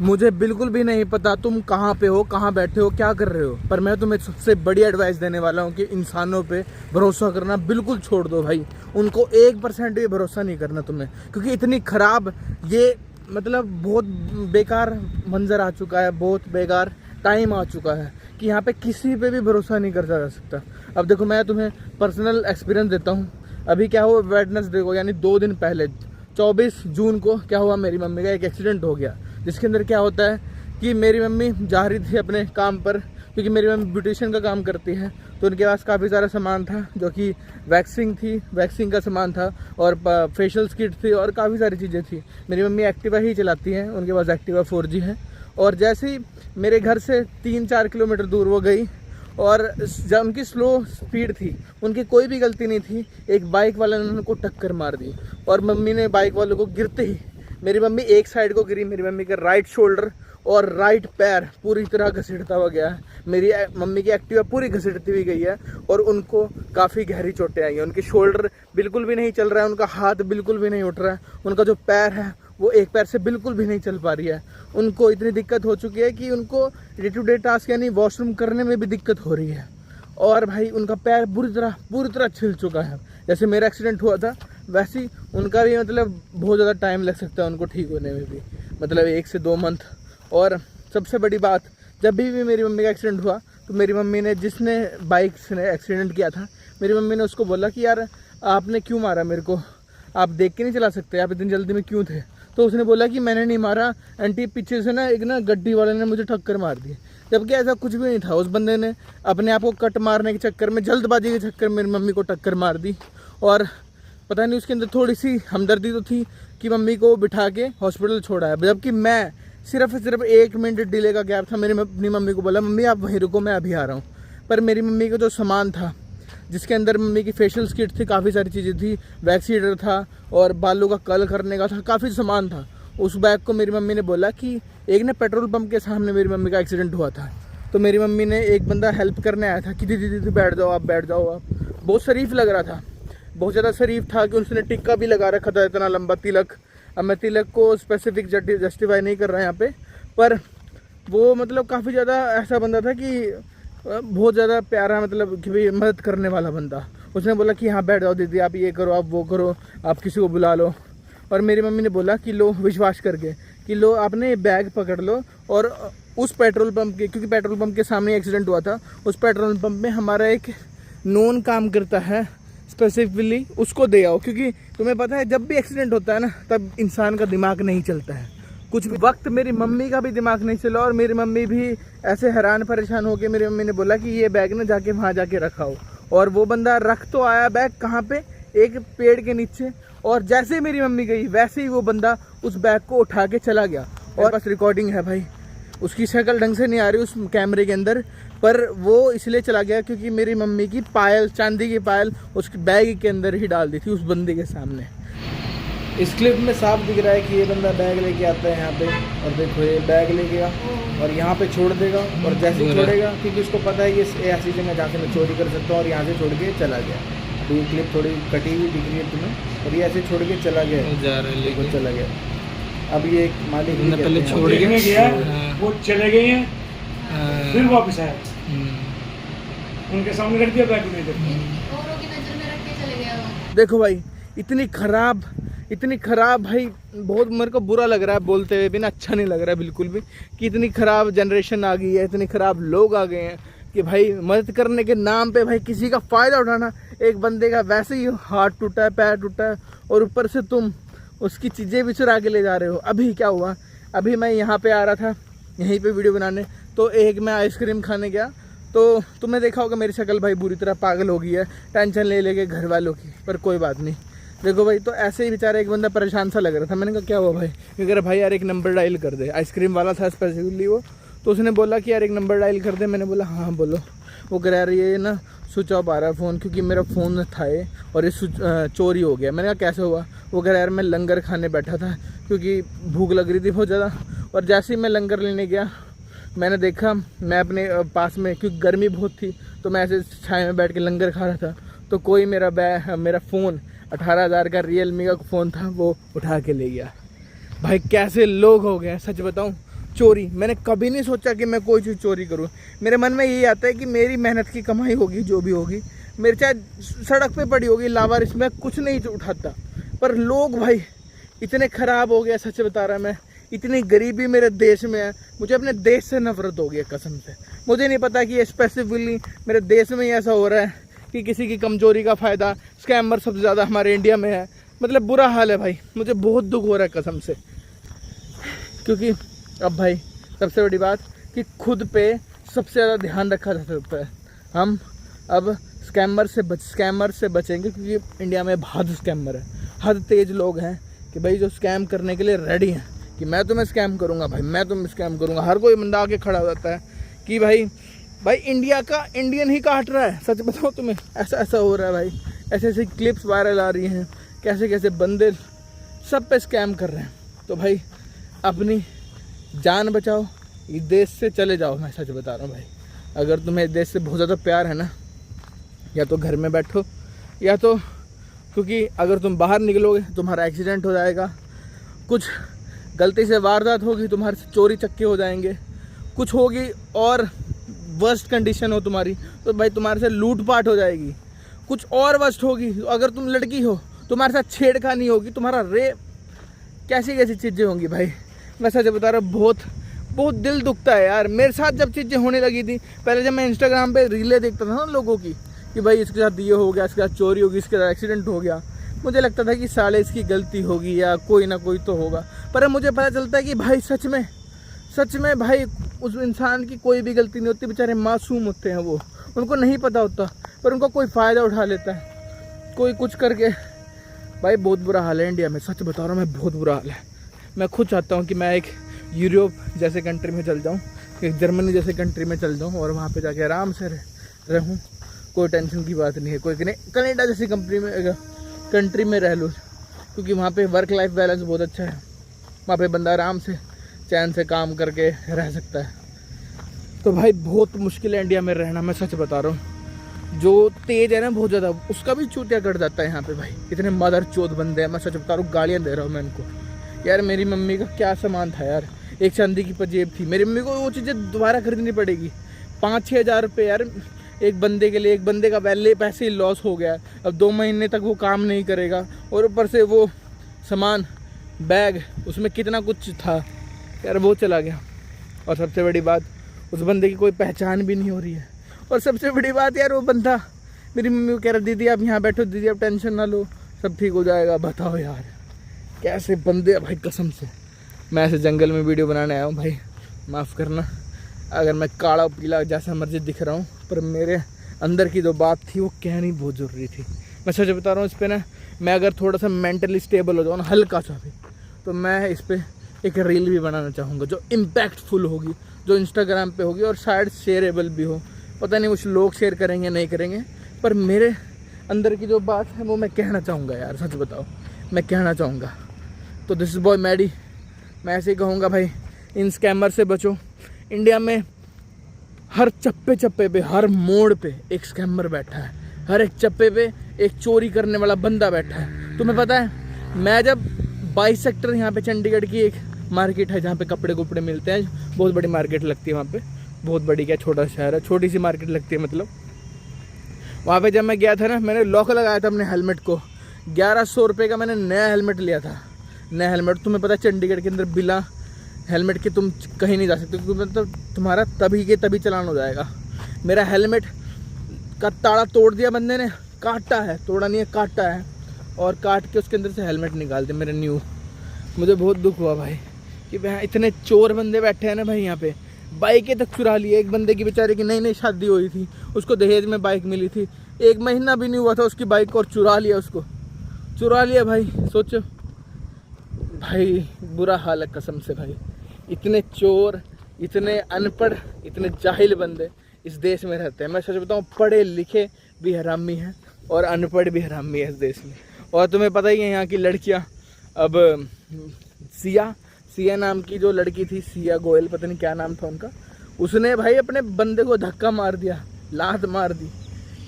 मुझे बिल्कुल भी नहीं पता तुम कहाँ पे हो, कहाँ बैठे हो, क्या कर रहे हो, पर मैं तुम्हें सबसे बड़ी एडवाइस देने वाला हूँ कि इंसानों पे भरोसा करना बिल्कुल छोड़ दो भाई। उनको 1% भी भरोसा नहीं करना तुम्हें, क्योंकि इतनी ख़राब ये मतलब बहुत बेकार मंजर आ चुका है, बहुत बेकार टाइम आ चुका है कि यहाँ पे किसी पे भी भरोसा नहीं कर जा सकता। अब देखो मैं तुम्हें पर्सनल एक्सपीरियंस देता हूँ। अभी क्या हुआ, वेडनेसडे को यानी 2 दिन पहले 24 जून को क्या हुआ, मेरी मम्मी का एक एक्सीडेंट हो गया, जिसके अंदर क्या होता है कि मेरी मम्मी जा रही थी अपने काम पर, क्योंकि मेरी मम्मी ब्यूटिशियन का काम करती है, तो उनके पास काफ़ी सारा सामान था जो कि वैक्सिंग का सामान था और फेशियल किट थी और काफ़ी सारी चीज़ें थी। मेरी मम्मी एक्टिवा ही चलाती हैं, उनके पास एक्टिवा 4G है। और जैसे ही मेरे घर से 3-4 किलोमीटर दूर वो गई और जब उनकी स्लो स्पीड थी, उनकी कोई भी गलती नहीं थी, एक बाइक वाले ने उनको टक्कर मार दी और मम्मी ने बाइक वालों को गिरते ही, मेरी मम्मी एक साइड को गिरी, मेरी मम्मी का राइट शोल्डर और राइट पैर पूरी तरह घसीटता हुआ गया है। मेरी मम्मी की एक्टिवा पूरी घसीटती हुई गई है और उनको काफ़ी गहरी चोटें आई हैं। उनके शोल्डर बिल्कुल भी नहीं चल रहा है, उनका हाथ बिल्कुल भी नहीं उठ रहा है, उनका जो पैर है वो एक पैर से बिल्कुल भी नहीं चल पा रही है। उनको इतनी दिक्कत हो चुकी है कि उनको डे टू डे टास्क यानी वॉशरूम करने में भी दिक्कत हो रही है। और भाई उनका पैर पूरी तरह छिल चुका है। जैसे मेरा एक्सीडेंट हुआ था वैसे ही उनका भी मतलब बहुत ज़्यादा टाइम लग सकता है उनको ठीक होने में भी, मतलब 1 से 2 मंथ। और सबसे बड़ी बात, जब भी मेरी मम्मी का एक्सीडेंट हुआ तो मेरी मम्मी ने, जिसने बाइक से एक्सीडेंट किया था, मेरी मम्मी ने उसको बोला कि यार आपने क्यों मारा मेरे को, आप देख के नहीं चला सकते, आप इतनी जल्दी में क्यों थे। तो उसने बोला कि मैंने नहीं मारा आंटी, पीछे से ना एक गड्डी वाले ने मुझे टक्कर मार दी। जबकि ऐसा कुछ भी नहीं था, उस बंदे ने अपने आप को कट मारने के चक्कर में, जल्दबाजी के चक्कर में मेरी मम्मी को टक्कर मार दी। और पता नहीं उसके अंदर थोड़ी सी हमदर्दी तो थी कि मम्मी को बिठा के हॉस्पिटल छोड़ा है। जबकि मैं सिर्फ 1 मिनट डिले का गैप था, मैंने अपनी मम्मी को बोला मम्मी आप वहीं रुको, मैं अभी आ रहा हूँ। पर मेरी मम्मी का जो सामान था, जिसके अंदर मम्मी की फेशियल किट थी, काफ़ी सारी चीज़ें थी, वैक्सीडर था और बालों का कल करने का था, काफ़ी सामान था। उस बैग को मेरी मम्मी ने बोला कि एक ना पेट्रोल पंप के सामने मेरी मम्मी का एक्सीडेंट हुआ था, तो मेरी मम्मी ने, एक बंदा हेल्प करने आया था कि दीदी दीदी बैठ जाओ आप, बैठ जाओ आप। बहुत शरीफ लग रहा था, बहुत ज़्यादा शरीफ था कि उसने टिक्का भी लगा रखा था, इतना लंबा तिलक। अब मैं तिलक को स्पेसिफिक जस्टिफाई नहीं कर रहा यहाँ पे, पर वो मतलब काफ़ी ज़्यादा ऐसा बंदा था कि बहुत ज़्यादा प्यारा, मतलब कि भाई मदद करने वाला बंदा। उसने बोला कि हाँ बैठ जाओ दीदी, आप ये करो, आप वो करो, आप किसी को बुला लो। और मेरी मम्मी ने बोला कि लो, विश्वास करके कि लो आपने ये बैग पकड़ लो और उस पेट्रोल पंप के, क्योंकि पेट्रोल पंप के सामने एक्सीडेंट हुआ था, उस पेट्रोल पंप में हमारा एक नोन काम करता है, स्पेसिफिकली उसको दे आओ। क्योंकि तुम्हें पता है जब भी एक्सीडेंट होता है ना, तब इंसान का दिमाग नहीं चलता है कुछ भी। वक्त मेरी मम्मी का भी दिमाग नहीं चला और मेरी मम्मी भी ऐसे हैरान परेशान होकर, मेरी मम्मी ने बोला कि ये बैग ना जाके वहाँ जाके रखाओ। और वो बंदा रख तो आया बैग कहाँ पे, एक पेड़ के नीचे, और जैसे ही मेरी मम्मी गई वैसे ही वो बंदा उस बैग को उठा के चला गया। और बस रिकॉर्डिंग है भाई, उसकी शक्ल ढंग से नहीं आ रही उस कैमरे के अंदर, पर वो इसलिए चला गया क्योंकि मेरी मम्मी की पायल, चांदी की पायल उसकी बैग के अंदर ही डाल दी थी उस बंदे के सामने। इस क्लिप में साफ दिख रहा है कि ये बंदा बैग लेके आता है यहाँ पे, और देखो ये बैग ले गया और यहाँ पे छोड़ देगा, और जैसे ही छोड़ेगा, क्योंकि उसको पता है ये ऐसी जगह जहाँ से मैं चोरी कर सकता हूँ, और यहाँ से छोड़ के चला गया। तो ये क्लिप थोड़ी कटी हुई दिख रही है तुम्हें, और ये ऐसे छोड़ के चला गया, देखो चला गया। अब ये एक मालिक पहले छोड़ के गया, वो चले गए हैं, फिर वापस आए, उनके सामने रख दिया बैग में, देखो भाई इतनी खराब भाई, बहुत मेरे को बुरा लग रहा है बोलते हुए भी ना, अच्छा नहीं लग रहा है बिल्कुल भी कि इतनी खराब जनरेशन आ गई है, इतने खराब लोग आ गए हैं कि भाई मदद करने के नाम पे भाई किसी का फ़ायदा उठाना। एक बंदे का वैसे ही हाथ टूटा है, पैर टूटा है, और ऊपर से तुम उसकी चीज़ें भी चुरा के ले जा रहे हो। अभी क्या हुआ, अभी मैं यहाँ पे आ रहा था यहीं पे वीडियो बनाने, तो एक मैं आइसक्रीम खाने गया, तो तुमने देखा होगा मेरी शक्ल भाई बुरी तरह पागल हो गई है टेंशन ले लेके घर वालों की, पर कोई बात नहीं। देखो भाई, तो ऐसे ही बेचारा एक बंदा परेशान सा लग रहा था। मैंने कहा क्या हुआ भाई, क्योंकि अरे भाई यार एक नंबर डायल कर दे, आइसक्रीम वाला था स्पेसिफिकली वो, तो उसने बोला कि यार एक नंबर डायल कर दे। मैंने बोला हाँ बोलो। वो कह रही है ना स्विच ऑफ आ रहा है फ़ोन, क्योंकि मेरा फ़ोन था ये और ये चोरी हो गया। मैंने कहा कैसे हुआ, वो कह रहा यार मैं लंगर खाने बैठा था क्योंकि भूख लग रही थी बहुत ज़्यादा, और जैसे ही मैं लंगर लेने गया मैंने देखा, मैं अपने पास में, क्योंकि गर्मी बहुत थी तो मैं ऐसे छाए में बैठ के लंगर खा रहा था, तो कोई मेरा फ़ोन 18,000 का रियलमी का फ़ोन था वो उठा के ले गया। भाई कैसे लोग हो गए, सच बताऊं चोरी, मैंने कभी नहीं सोचा कि मैं कोई चीज़ चोरी करूं। मेरे मन में यही आता है कि मेरी मेहनत की कमाई होगी, जो भी होगी, मेरे चाहे सड़क पे पड़ी होगी लावारिस, में कुछ नहीं उठाता। पर लोग भाई इतने ख़राब हो गए, सच बता रहा मैं, इतनी गरीबी मेरे देश में है, मुझे अपने देश से नफरत हो गई है कसम से। मुझे नहीं पता कि ये स्पेसिफिकली मेरे देश में ही ऐसा हो रहा है कि किसी की कमजोरी का फ़ायदा, स्कैमर सबसे ज़्यादा हमारे इंडिया में है। मतलब बुरा हाल है भाई, मुझे बहुत दुख हो रहा है कसम से। क्योंकि अब भाई सबसे बड़ी बात कि खुद पे सबसे ज़्यादा ध्यान रखा जा सकता है। हम अब स्कैमर से बचेंगे, क्योंकि इंडिया में बहुत स्कैमर है, हद तेज लोग हैं कि भाई जो स्कैम करने के लिए रेडी हैं कि मैं तुम्हें स्कैम करूँगा भाई, मैं तुम्हें स्कैम करूँगा। हर कोई बंदा आके खड़ा हो जाता है कि भाई इंडिया का इंडियन ही काट रहा है। सच बताओ तुम्हें, ऐसा हो रहा है भाई, ऐसे क्लिप्स वायरल आ रही हैं, कैसे बंदे सब पे स्कैम कर रहे हैं। तो भाई अपनी जान बचाओ, इस देश से चले जाओ। मैं सच बता रहा हूँ भाई, अगर तुम्हें इस देश से बहुत ज़्यादा प्यार है ना, या तो घर में बैठो, या तो, क्योंकि अगर तुम बाहर निकलोगे तुम्हारा एक्सीडेंट हो जाएगा, कुछ गलती से वारदात होगी, तुम्हारे से चोरी चक्के हो जाएंगे, कुछ होगी और वर्स्ट कंडीशन हो तुम्हारी तो भाई तुम्हारे से लूटपाट हो जाएगी, कुछ और वर्स्ट होगी। अगर तुम लड़की हो तुम्हारे साथ छेड़खानी होगी, तुम्हारा रेप, कैसी चीज़ें होंगी भाई। मैं सच बता रहा हूँ, बहुत दिल दुखता है यार। मेरे साथ जब चीज़ें होने लगी थी, पहले जब मैं इंस्टाग्राम पे रीलें देखता था ना लोगों की कि भाई इसके साथ ये हो गया, इसके साथ चोरी होगी, इसके साथ एक्सीडेंट हो गया, मुझे लगता था कि साले इसकी गलती होगी या कोई ना कोई तो होगा। पर अब मुझे पता चलता है कि भाई सच में भाई उस इंसान की कोई भी गलती नहीं होती, बेचारे मासूम होते हैं वो, उनको नहीं पता होता, पर उनको कोई फ़ायदा उठा लेता है कोई कुछ करके। भाई बहुत बुरा हाल है इंडिया में, सच बता रहा हूँ मैं, बहुत बुरा हाल है। मैं खुद चाहता हूँ कि मैं एक यूरोप जैसे कंट्री में चल जाऊँ, एक जर्मनी जैसे कंट्री में चल जाऊँ और वहाँ पे जाके आराम से रहूँ, कोई टेंशन की बात नहीं है, कोई कनाडा जैसी कंट्री में रह लूँ, क्योंकि वहाँ पे वर्क लाइफ बैलेंस बहुत अच्छा है। वहाँ पे बंदा आराम से चैन से काम करके रह सकता है। तो भाई बहुत मुश्किल है इंडिया में रहना, मैं सच बता रहा हूँ। जो तेज है ना बहुत ज़्यादा, उसका भी चूतिया कट जाता है यहाँ पे भाई। इतने मदर चोद बंदे हैं, मैं सच बता रहा हूँ, गालियाँ दे रहा हूँ मैं इनको। यार मेरी मम्मी का क्या सामान था यार, एक चांदी की पंजेब थी, मेरी मम्मी को वो चीज़ें दोबारा खरीदनी पड़ेगी। 5-6 हज़ार रुपये यार एक बंदे के लिए, एक बंदे का पैसे ही लॉस हो गया। अब 2 महीने तक वो काम नहीं करेगा, और ऊपर से वो सामान, बैग, उसमें कितना कुछ था यार, वो चला गया। और सबसे बड़ी बात, उस बंदे की कोई पहचान भी नहीं हो रही है। और सबसे बड़ी बात यार, वो बंदा मेरी मम्मी को कह रहा, दीदी आप यहाँ बैठो, दीदी आप टेंशन ना लो, सब ठीक हो जाएगा। बताओ यार कैसे बंदे भाई, कसम से। मैं ऐसे जंगल में वीडियो बनाने आया हूँ भाई, माफ़ करना अगर मैं काला पीला जैसा मर्जी दिख रहा हूँ, पर मेरे अंदर की जो बात थी वो कहनी बहुत ज़रूरी थी। मैं सच बता रहा हूँ, इस पर ना मैं अगर थोड़ा सा मेंटली स्टेबल हो जाऊँ ना, हल्का सा भी, तो मैं इस पर एक रील भी बनाना चाहूँगा जो इम्पैक्टफुल होगी, जो इंस्टाग्राम पे होगी और शायद शेयरेबल भी हो। पता नहीं कुछ लोग शेयर करेंगे नहीं करेंगे, पर मेरे अंदर की जो बात है वो मैं कहना चाहूँगा यार, सच बताओ मैं कहना चाहूँगा। तो दिस इज बॉय मैडी, मैं ऐसे ही कहूँगा भाई, इन स्कैमर से बचो। इंडिया में हर चप्पे पे, हर मोड़ पे एक स्कैमर बैठा है, हर एक चप्पे पे एक चोरी करने वाला बंदा बैठा है। तुम्हें पता है, मैं जब 22 सेक्टर, यहाँ पे चंडीगढ़ की एक मार्केट है जहाँ पे कपड़े मिलते हैं, बहुत बड़ी मार्केट लगती है वहाँ पे, बहुत बड़ी क्या, छोटा शहर है, छोटी सी मार्केट लगती है मतलब। वहाँ पे जब मैं गया था ना, मैंने लॉक लगाया था अपने हेलमेट को, 1100 रुपये का मैंने नया हेलमेट लिया था। नया हेलमेट, तुम्हें पता है चंडीगढ़ के अंदर बिना हेलमेट के तुम कहीं नहीं जा सकते, क्योंकि मतलब तुम्हारा तभी चालान हो जाएगा। मेरा हेलमेट का ताला तोड़ दिया बंदे ने, काटा है, तोड़ा नहीं है, काटा है, और काट के उसके अंदर से हेलमेट निकाल दिया मेरे न्यू। मुझे बहुत दुख हुआ भाई कि भाई इतने चोर बंदे बैठे हैं ना भाई यहाँ पे। बाइकें तक चुरा ली, एक बंदे की बेचारे की नई शादी हुई थी, उसको दहेज में बाइक मिली थी, 1 महीना भी नहीं हुआ था उसकी बाइक को, और चुरा लिया भाई। सोचो भाई, बुरा हाल है कसम से भाई। इतने चोर, इतने अनपढ़, इतने जाहिल बंदे इस देश में रहते हैं। मैं सच बताऊँ, पढ़े लिखे भी हरामी हैं और अनपढ़ भी हरामी है इस देश में। और तुम्हें पता ही है यहाँ की लड़कियाँ, अब सिया नाम की जो लड़की थी, सिया गोयल, पता नहीं क्या नाम था उनका, उसने भाई अपने बंदे को धक्का मार दिया, लात मार दी।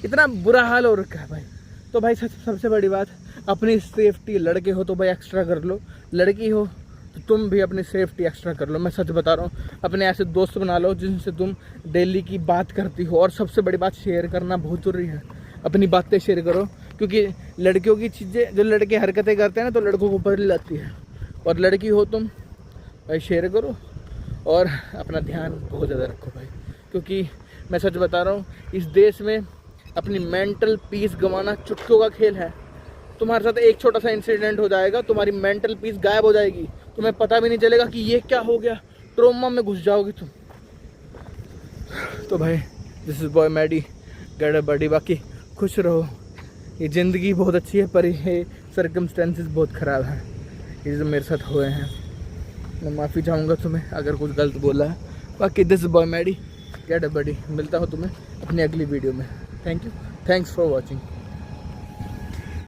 इतना बुरा हाल हो रखा है भाई। तो भाई सबसे बड़ी बात, अपनी सेफ्टी, लड़के हो तो भाई एक्स्ट्रा कर लो, लड़की हो तो तुम भी अपनी सेफ्टी एक्स्ट्रा कर लो। मैं सच बता रहा हूँ, अपने ऐसे दोस्त बना लो जिनसे तुम डेली की बात करती हो। और सबसे बड़ी बात, शेयर करना बहुत ज़रूरी है। अपनी बातें शेयर करो, क्योंकि लड़कियों की चीज़ें, जो लड़के हरकतें करते हैं ना, तो लड़कों को बदल जाती है। और लड़की हो तुम भाई, शेयर करो और अपना ध्यान बहुत ज़्यादा रखो भाई, क्योंकि मैं सच बता रहा हूँ, इस देश में अपनी मेंटल पीस गंवाना चुटकियों का खेल है। तुम्हारे साथ एक छोटा सा इंसिडेंट हो जाएगा, तुम्हारी मेंटल पीस गायब हो जाएगी, तुम्हें पता भी नहीं चलेगा कि ये क्या हो गया, ट्रोमा में घुस जाओगे तुम। तो भाई, this is boy Maddy, get a body. बाकी खुश रहो, ये ज़िंदगी बहुत अच्छी है, पर ये सर्कमस्टेंसेस बहुत ख़राब है, ये जो मेरे साथ हुए हैं। मैं माफ़ी चाहूँगा तुम्हें अगर कुछ गलत बोला है। बाकी this boy Maddy, get a body. मिलता हूँ तुम्हें अपनी अगली वीडियो में। Thank you, thanks for watching.